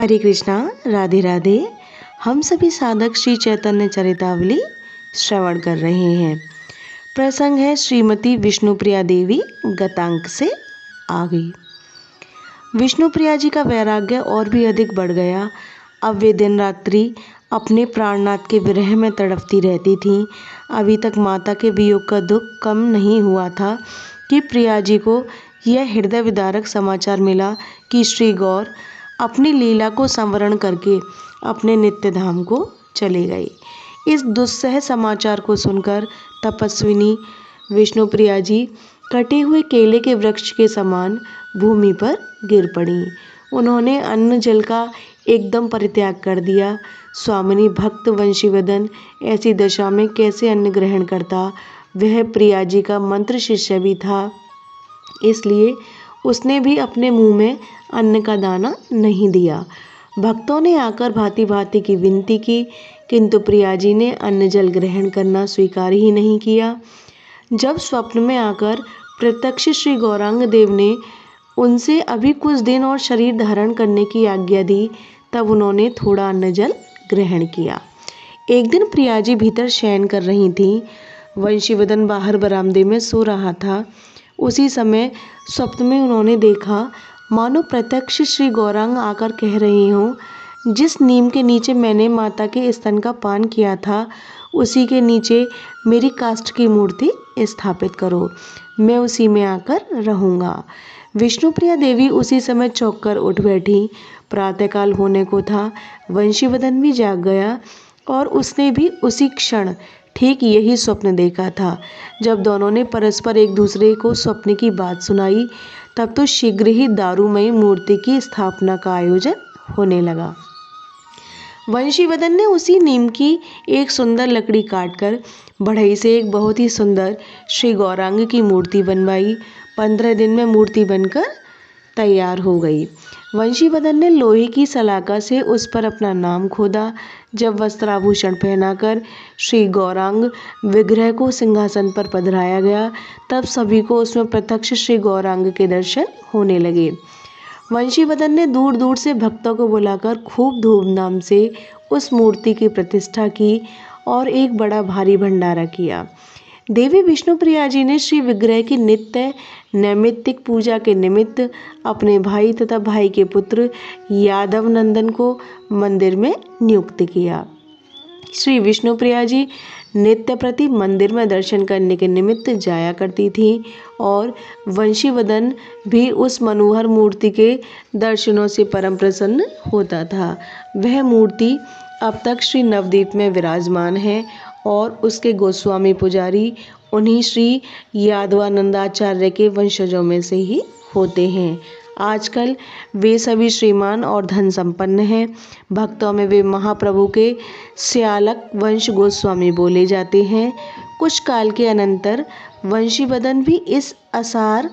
हरे कृष्णा, राधे राधे। हम सभी साधक श्री चैतन्य चरितावली श्रवण कर रहे हैं। प्रसंग है श्रीमती विष्णुप्रिया देवी गतांक से आ गई। विष्णुप्रिया जी का वैराग्य और भी अधिक बढ़ गया। अब वे दिन रात्रि अपने प्राणनाथ के विरह में तड़पती रहती थीं। अभी तक माता के वियोग का दुख कम नहीं हुआ था कि प्रिया जी को यह हृदय विदारक समाचार मिला कि श्री गौर अपनी लीला को संवरण करके अपने नित्य धाम को चले गए। इस दुस्सह समाचार को सुनकर तपस्विनी विष्णुप्रिया जी कटे हुए केले के वृक्ष के समान भूमि पर गिर पड़ी। उन्होंने अन्न जल का एकदम परित्याग कर दिया। स्वामिनी भक्त वंशीवदन ऐसी दशा में कैसे अन्न ग्रहण करता? वह प्रिया जी का मंत्र शिष्य भी था, इसलिए उसने भी अपने मुंह में अन्न का दाना नहीं दिया। भक्तों ने आकर भांति भांति की विनती की, किंतु प्रिया जी ने अन्न जल ग्रहण करना स्वीकार ही नहीं किया। जब स्वप्न में आकर प्रत्यक्ष श्री गौरांग देव ने उनसे अभी कुछ दिन और शरीर धारण करने की आज्ञा दी, तब उन्होंने थोड़ा अन्न जल ग्रहण किया। एक दिन प्रिया जी भीतर शयन कर रही थीं। वंशीवदन बाहर बरामदे में सो रहा था। उसी समय स्वप्न में उन्होंने देखा मानो प्रत्यक्ष श्री गौरांग आकर कह रही हों, जिस नीम के नीचे मैंने माता के स्तन का पान किया था, उसी के नीचे मेरी काष्ठ की मूर्ति स्थापित करो, मैं उसी में आकर रहूँगा। विष्णुप्रिया देवी उसी समय चौंक कर उठ बैठी। प्रातःकाल होने को था। वंशीवदन भी जाग गया और उसने भी उसी क्षण ठीक यही स्वप्न देखा था। जब दोनों ने परस्पर एक दूसरे को स्वप्न की बात सुनाई, तब तो शीघ्र ही दारूमयी मूर्ति की स्थापना का आयोजन होने लगा। वंशीवदन ने उसी नीम की एक सुंदर लकड़ी काटकर बढ़ई से एक बहुत ही सुंदर श्री गौरांग की मूर्ति बनवाई। 15 दिन में मूर्ति बनकर तैयार हो गई। वंशीवदन ने लोहे की सलाका से उस पर अपना नाम खोदा। जब वस्त्राभूषण पहनाकर श्री गौरांग विग्रह को सिंहासन पर पधराया गया, तब सभी को उसमें प्रत्यक्ष श्री गौरांग के दर्शन होने लगे। वंशीवदन ने दूर दूर से भक्तों को बुलाकर खूब धूमधाम से उस मूर्ति की प्रतिष्ठा की और एक बड़ा भारी भंडारा किया। देवी विष्णुप्रिया जी ने श्री विग्रह की नित्य नैमित्तिक पूजा के निमित्त अपने भाई तथा भाई के पुत्र यादव नंदन को मंदिर में नियुक्त किया। श्री विष्णुप्रिया जी नित्य प्रति मंदिर में दर्शन करने के निमित्त जाया करती थीं और वंशीवदन भी उस मनोहर मूर्ति के दर्शनों से परम प्रसन्न होता था। वह मूर्ति अब तक श्री नवद्वीप में विराजमान है और उसके गोस्वामी पुजारी उन्हीं श्री यादवानंदाचार्य के वंशजों में से ही होते हैं। आजकल वे सभी श्रीमान और धन संपन्न हैं। भक्तों में वे महाप्रभु के श्यालक वंश गोस्वामी बोले जाते हैं। कुछ काल के अनंतर वंशीवदन भी इस असार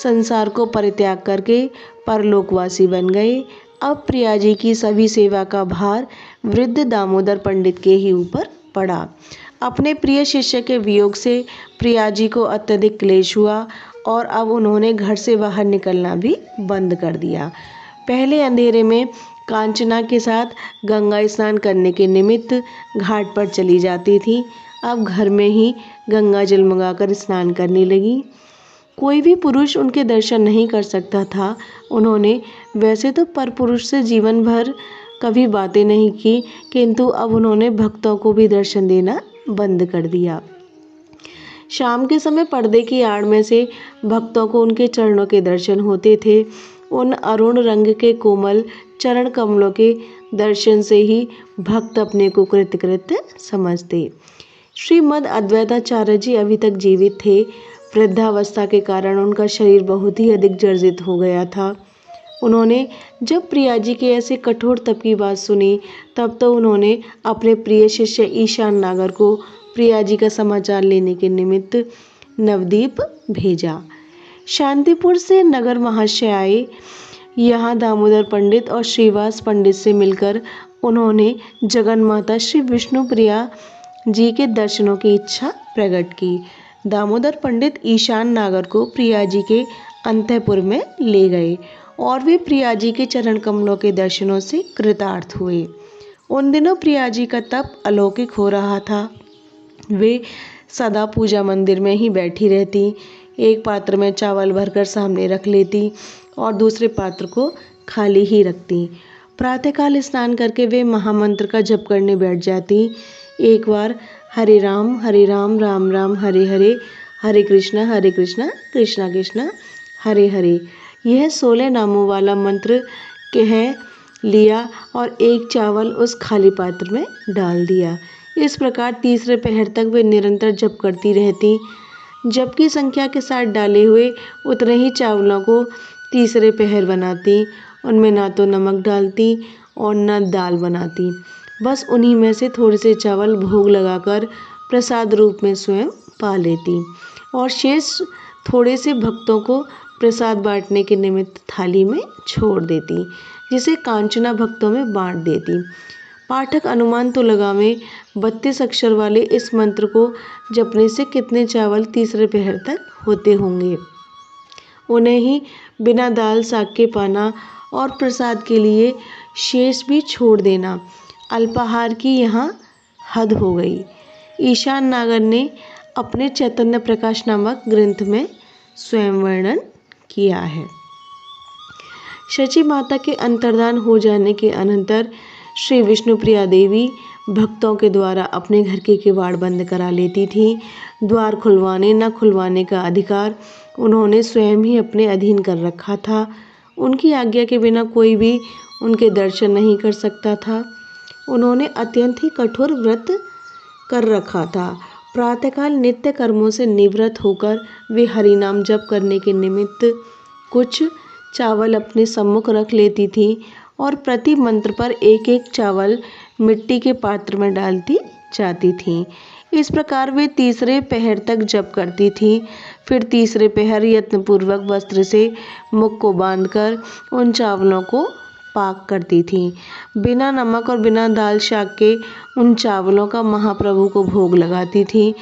संसार को परित्याग करके परलोकवासी बन गए। अब प्रिया जी की सभी सेवा का भार वृद्ध दामोदर पंडित के ही ऊपर पड़ा। अपने प्रिय शिष्य के वियोग से प्रिया जी को अत्यधिक क्लेश हुआ और अब उन्होंने घर से बाहर निकलना भी बंद कर दिया। पहले अंधेरे में कांचना के साथ गंगा स्नान करने के निमित्त घाट पर चली जाती थी। अब घर में ही गंगा जल मंगाकर स्नान करने लगी। कोई भी पुरुष उनके दर्शन नहीं कर सकता था। उन्होंने वैसे तो परपुरुष से जीवन भर कभी बातें नहीं की, किंतु अब उन्होंने भक्तों को भी दर्शन देना बंद कर दिया। शाम के समय पर्दे की आड़ में से भक्तों को उनके चरणों के दर्शन होते थे। उन अरुण रंग के कोमल चरण कमलों के दर्शन से ही भक्त अपने को कृतकृत्य समझते। श्रीमद अद्वैताचार्य जी अभी तक जीवित थे। वृद्धावस्था के कारण उनका शरीर बहुत ही अधिक जर्जरित हो गया था। उन्होंने जब प्रिया जी के ऐसे कठोर तप की बात सुनी, तब तो उन्होंने अपने प्रिय शिष्य ईशान नागर को प्रिया जी का समाचार लेने के निमित्त नवद्वीप भेजा। शांतिपुर से नगर महाशय आए। यहाँ दामोदर पंडित और श्रीवास पंडित से मिलकर उन्होंने जगन माता श्री विष्णुप्रिया जी के दर्शनों की इच्छा प्रकट की। दामोदर पंडित ईशान नागर को प्रिया जी के अंतःपुर में ले गए और वे प्रिया जी के चरण कमलों के दर्शनों से कृतार्थ हुए। उन दिनों प्रिया जी का तप अलौकिक हो रहा था। वे सदा पूजा मंदिर में ही बैठी रहती, एक पात्र में चावल भरकर सामने रख लेती और दूसरे पात्र को खाली ही रखती। प्रातःकाल स्नान करके वे महामंत्र का जप करने बैठ जाती। एक बार हरे राम राम राम हरे हरे, हरे कृष्णा कृष्णा कृष्णा हरे हरे, यह 16 नामों वाला मंत्र कह लिया और एक चावल उस खाली पात्र में डाल दिया। इस प्रकार तीसरे पहर तक वे निरंतर जप करती रहती। जप की संख्या के साथ डाले हुए उतने ही चावलों को तीसरे पहर बनाती। उनमें ना तो नमक डालती और न दाल बनाती, बस उन्हीं में से थोड़े से चावल भोग लगाकर प्रसाद रूप में स्वयं पा लेती और शेष थोड़े से भक्तों को प्रसाद बांटने के निमित्त थाली में छोड़ देती, जिसे कांचना भक्तों में बांट देती। पाठक अनुमान तो लगावे, 32 अक्षर वाले इस मंत्र को जपने से कितने चावल तीसरे पहर तक होते होंगे। उन्हें ही बिना दाल साग के पाना और प्रसाद के लिए शेष भी छोड़ देना, अल्पाहार की यहाँ हद हो गई। ईशान नागर ने अपने चैतन्य प्रकाश नामक ग्रंथ में स्वयं वर्णन किया है। शची माता के अंतर्धान हो जाने के अनंतर श्री विष्णुप्रिया देवी भक्तों के द्वारा अपने घर के किवाड़ बंद करा लेती थी। द्वार खुलवाने न खुलवाने का अधिकार उन्होंने स्वयं ही अपने अधीन कर रखा था। उनकी आज्ञा के बिना कोई भी उनके दर्शन नहीं कर सकता था। उन्होंने अत्यंत ही कठोर व्रत कर रखा था। प्रातःकाल नित्य कर्मों से निवृत्त होकर वे हरिनाम जप करने के निमित्त कुछ चावल अपने सम्मुख रख लेती थी और प्रति मंत्र पर एक एक चावल मिट्टी के पात्र में डालती जाती थी। इस प्रकार वे तीसरे पहर तक जप करती थी। फिर तीसरे पहर यत्नपूर्वक वस्त्र से मुख को बांधकर उन चावलों को पाक करती थी। बिना नमक और बिना दाल शाक के उन चावलों का महाप्रभु को भोग लगाती थी।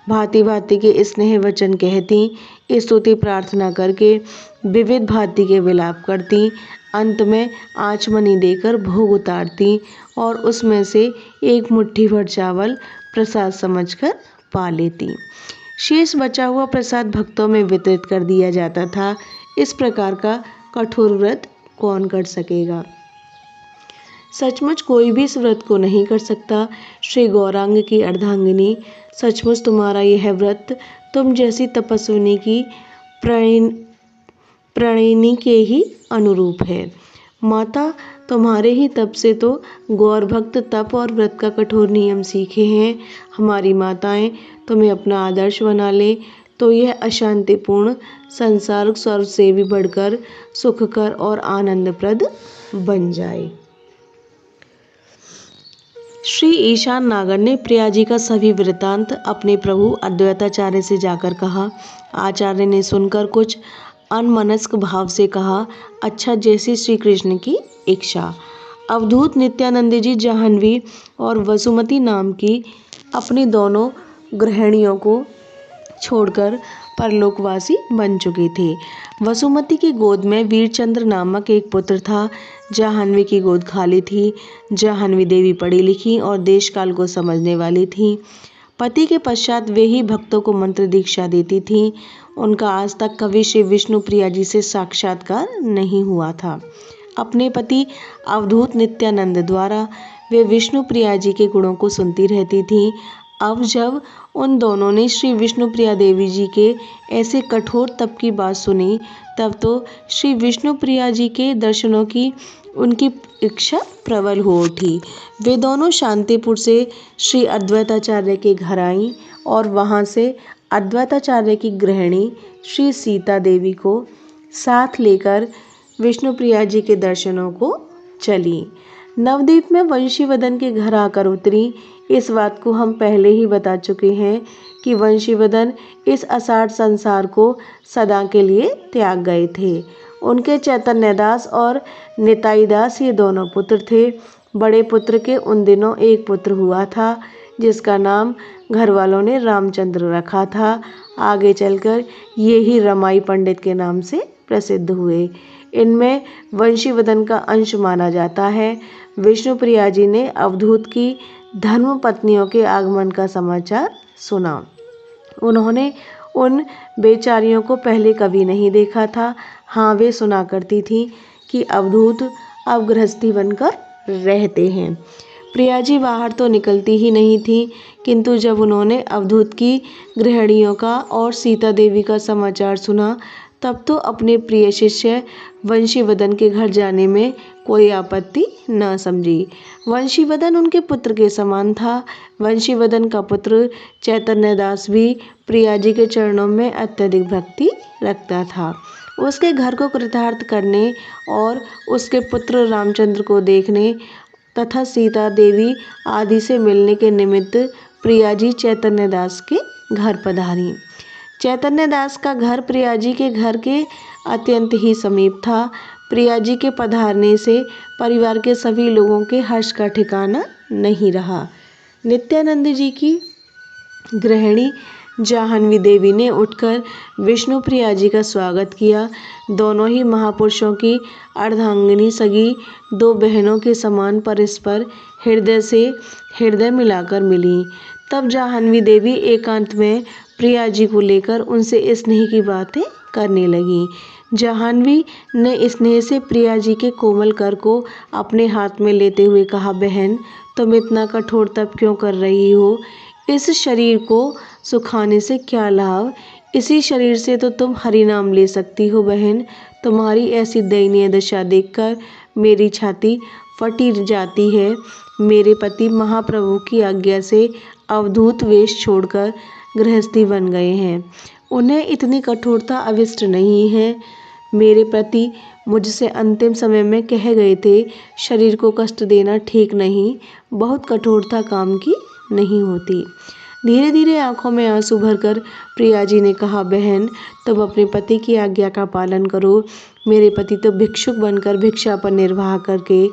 भांति भांति के स्नेह वचन कहती, स्तुति प्रार्थना करके विविध भांति के विलाप करती। अंत में आचमनी देकर भोग उतारती और उसमें से एक मुट्ठी भर चावल प्रसाद समझकर पा लेती। शेष बचा हुआ प्रसाद भक्तों में वितरित कर दिया जाता था। इस प्रकार का कठोर व्रत कौन कर सकेगा? सचमुच कोई भी इस व्रत को नहीं कर सकता। श्री गौरांग की अर्धांगिनी, सचमुच तुम्हारा यह व्रत तुम जैसी तपस्विनी की प्रणयिनी के ही अनुरूप है। माता, तुम्हारे ही तप से तो गौर भक्त तप और व्रत का कठोर नियम सीखे हैं। हमारी माताएं तुम्हें अपना आदर्श बना ले तो यह अशांतिपूर्ण संसार स्वर्ग से भी बढ़कर सुखकर और आनंदप्रद बन जाए। श्री ईशान नागर ने प्रिया जी का सभी वृत्तांत अपने प्रभु अद्वैताचार्य से जाकर कहा। आचार्य ने सुनकर कुछ अनमनस्क भाव से कहा, अच्छा, जैसी श्री कृष्ण की इच्छा। अवधूत नित्यानंद जी जाह्नवी और वसुमती नाम की अपनी दोनों गृहिणियों को छोड़कर परलोकवासी बन चुके थे। वसुमती की गोद में वीरचंद्र नामक एक पुत्र था। जाह्नवी की गोद खाली थी। जाह्नवी देवी पढ़ी लिखी और देश काल को समझने वाली थी। पति के पश्चात वे ही भक्तों को मंत्र दीक्षा देती थी। उनका आज तक कभी श्री विष्णुप्रिया जी से साक्षात्कार नहीं हुआ था। अपने पति अवधूत नित्यानंद द्वारा वे विष्णुप्रिया जी के गुणों को सुनती रहती थी। अब जब उन दोनों ने श्री विष्णुप्रिया देवी जी के ऐसे कठोर तप की बात सुनी, तब तो श्री विष्णुप्रिया जी के दर्शनों की उनकी इच्छा प्रबल हो उठी। वे दोनों शांतिपुर से श्री अद्वैताचार्य के घर आईं और वहां से अद्वैताचार्य की गृहिणी श्री सीता देवी को साथ लेकर विष्णुप्रिया जी के दर्शनों को चली। नवद्वीप में वंशीवदन के घर आकर उतरी। इस बात को हम पहले ही बता चुके हैं कि वंशीवदन इस असार संसार को सदा के लिए त्याग गए थे। उनके चैतन्यदास और निताईदास ये दोनों पुत्र थे। बड़े पुत्र के उन दिनों एक पुत्र हुआ था जिसका नाम घर वालों ने रामचंद्र रखा था। आगे चलकर ये ही रमाई पंडित के नाम से प्रसिद्ध हुए। इनमें वंशीवदन का अंश माना जाता है। विष्णुप्रिया जी ने अवधूत की धर्म पत्नियों के आगमन का समाचार सुना। उन्होंने उन बेचारियों को पहले कभी नहीं देखा था। हाँ, वे सुना करती थी कि अवधूत अब गृहस्थी बनकर रहते हैं। प्रिया जी बाहर तो निकलती ही नहीं थी, किंतु जब उन्होंने अवधूत की गृहिणियों का और सीता देवी का समाचार सुना, तब तो अपने प्रिय शिष्य वंशीवदन के घर जाने में कोई आपत्ति न समझी। वंशीवदन उनके पुत्र के समान था। वंशीवदन का पुत्र चैतन्य दास भी प्रिया जी के चरणों में अत्यधिक भक्ति रखता था। उसके घर को कृतार्थ करने और उसके पुत्र रामचंद्र को देखने तथा सीता देवी आदि से मिलने के निमित्त प्रिया जी चैतन्य दास के घर पधारी। चैतन्य दास का घर प्रिया जी के घर के अत्यंत ही समीप था। प्रिया जी के पधारने से परिवार के सभी लोगों के हर्ष का ठिकाना नहीं रहा। नित्यानंद जी की गृहिणी जाह्नवी देवी ने उठकर विष्णुप्रिया जी का स्वागत किया। दोनों ही महापुरुषों की अर्धांगिनी सगी दो बहनों के समान परस्पर हृदय से हृदय मिलाकर मिली। तब जाह्नवी देवी एकांत में प्रिया जी को लेकर उनसे स्नेह की बातें करने लगी। जाह्नवी ने स्नेह से प्रिया जी के कोमल कर को अपने हाथ में लेते हुए कहा, बहन, तुम इतना कठोर तप क्यों कर रही हो? इस शरीर को सुखाने से क्या लाभ? इसी शरीर से तो तुम हरि नाम ले सकती हो। बहन, तुम्हारी ऐसी दयनीय दशा देखकर मेरी छाती फटी जाती है। मेरे पति महाप्रभु की आज्ञा से अवधूत वेश छोड़कर गृहस्थी बन गए हैं। उन्हें इतनी कठोरता अभिष्ट नहीं है। मेरे पति मुझसे अंतिम समय में कह गए थे, शरीर को कष्ट देना ठीक नहीं, बहुत कठोरता काम की नहीं होती। धीरे धीरे आंखों में आंसू भरकर प्रिया जी ने कहा, बहन, तुम अपने पति की आज्ञा का पालन करो। मेरे पति तो भिक्षुक बनकर भिक्षा पर निर्वाह करके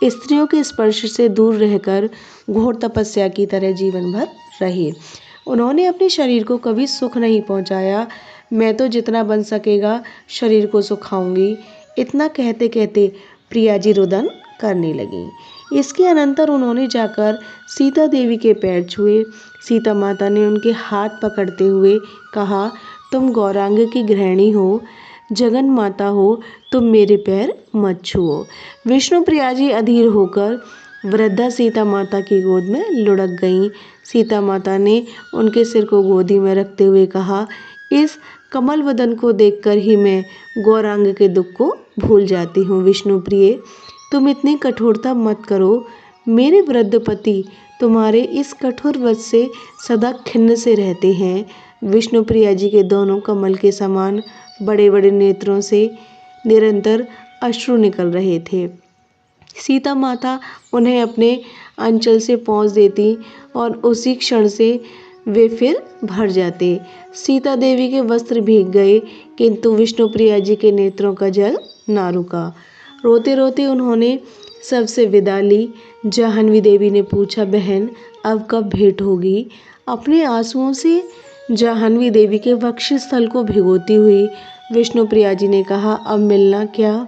स्त्रियों के स्पर्श से दूर रहकर घोर तपस्या की तरह जीवन भर रहे। उन्होंने अपने शरीर को कभी सुख नहीं पहुंचाया। मैं तो जितना बन सकेगा शरीर को सुखाऊंगी। इतना कहते कहते प्रिया जी रुदन करने लगी। इसके अनंतर उन्होंने जाकर सीता देवी के पैर छुए। सीता माता ने उनके हाथ पकड़ते हुए कहा, तुम गौरांग की गृहिणी हो, जगन माता हो, तुम मेरे पैर मत छुओ। विष्णुप्रिया जी अधीर होकर वृद्धा सीता माता की गोद में लुढ़क गईं। सीता माता ने उनके सिर को गोदी में रखते हुए कहा, इस कमल वदन को देखकर ही मैं गौरांग के दुख को भूल जाती हूँ। विष्णुप्रिय, तुम इतनी कठोरता मत करो। मेरे वृद्ध पति तुम्हारे इस कठोर वध से सदा खिन्न से रहते हैं। विष्णुप्रिया जी के दोनों कमल के समान बड़े बड़े नेत्रों से निरंतर अश्रु निकल रहे थे। सीता माता उन्हें अपने अंचल से पोंछ देती और उसी क्षण से वे फिर भर जाते। सीता देवी के वस्त्र भीग गए, किंतु विष्णुप्रिया जी के नेत्रों का जल ना रुका। रोते रोते उन्होंने सबसे विदा ली। जाह्नवी देवी ने पूछा, बहन, अब कब भेंट होगी? अपने आंसुओं से जाह्नवी देवी के वक्षस्थल को भिगोती हुई विष्णुप्रिया जी ने कहा, अब मिलना क्या,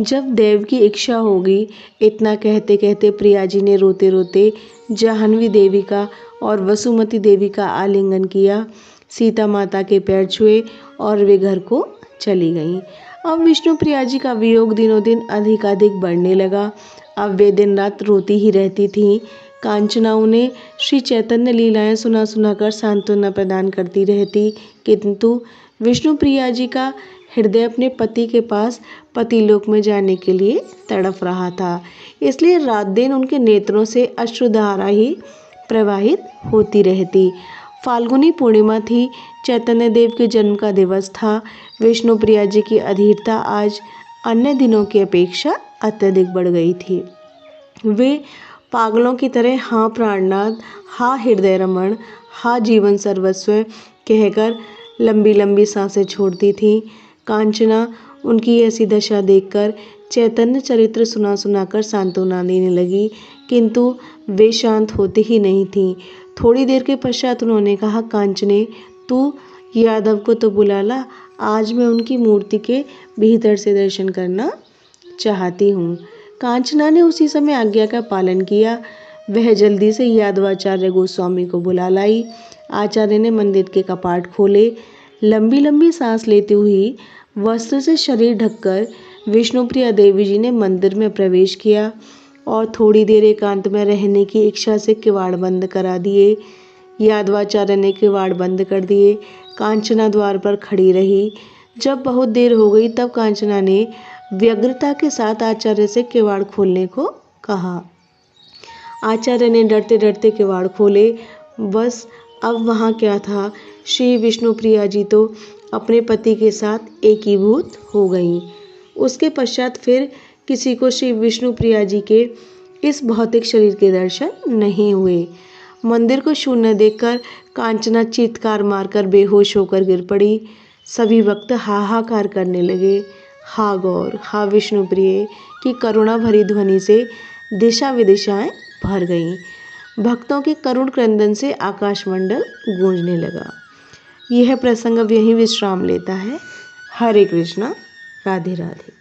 जब देव की इच्छा होगी। इतना कहते कहते प्रिया जी ने रोते रोते जाह्नवी देवी का और वसुमती देवी का आलिंगन किया। सीता माता के पैर छुए और वे घर को चली गईं। अब विष्णुप्रिया जी का वियोग दिनों दिन अधिकाधिक बढ़ने लगा। अब वे दिन रात रोती ही रहती थीं। कांचना उन्हें श्री चैतन्य लीलाएं सुना सुनाकर सांत्वना प्रदान करती रहती, किंतु विष्णुप्रिया जी का हृदय अपने पति के पास पतिलोक में जाने के लिए तड़प रहा था। इसलिए रात दिन उनके नेत्रों से अश्रुधारा ही प्रवाहित होती रहती। फाल्गुनी पूर्णिमा थी। चैतन्य देव के जन्म का दिवस था। विष्णुप्रिया जी की अधीरता आज अन्य दिनों की अपेक्षा अत्यधिक बढ़ गई थी। वे पागलों की तरह हाँ प्राणनाथ, हाँ हृदय रमण, हाँ जीवन सर्वस्व कहकर लंबी लंबी सांसें छोड़ती थीं। कांचना उनकी ऐसी दशा देखकर चैतन्य चरित्र सुना सुनाकर सांत्वना देने लगी, किंतु वे शांत होती ही नहीं थीं। थोड़ी देर के पश्चात उन्होंने कहा, कांचने, तू यादव को तो बुला ला, आज मैं उनकी मूर्ति के भीतर से दर्शन करना चाहती हूँ। कांचना ने उसी समय आज्ञा का पालन किया। वह जल्दी से यादवाचार्य गोस्वामी को बुला लाई। आचार्य ने मंदिर के कपाट खोले। लंबी लंबी सांस लेती हुई वस्त्र से शरीर ढककर विष्णुप्रिया देवी जी ने मंदिर में प्रवेश किया और थोड़ी देर एकांत में रहने की इच्छा से किवाड़ बंद करा दिए। यादवाचार्य ने किवाड़ बंद कर दिए। कांचना द्वार पर खड़ी रही। जब बहुत देर हो गई तब कांचना ने व्यग्रता के साथ आचार्य से किवाड़ खोलने को कहा। आचार्य ने डरते डरते किवाड़ खोले। बस अब वहाँ क्या था, श्री विष्णुप्रिया जी तो अपने पति के साथ एकीभूत हो गईं। उसके पश्चात फिर किसी को श्री विष्णुप्रिया जी के इस भौतिक शरीर के दर्शन नहीं हुए। मंदिर को शून्य देखकर कांचना चीत्कार मारकर बेहोश होकर गिर पड़ी। सभी भक्त हाहाकार करने लगे। हा गौर, हा विष्णुप्रिय की करुणा भरी ध्वनि से दिशा विदिशाएं भर गईं। भक्तों के करुण क्रंदन से आकाशमंडल गूंजने लगा। यह प्रसंग अब यहीं विश्राम लेता है। हरे कृष्णा, राधे राधे।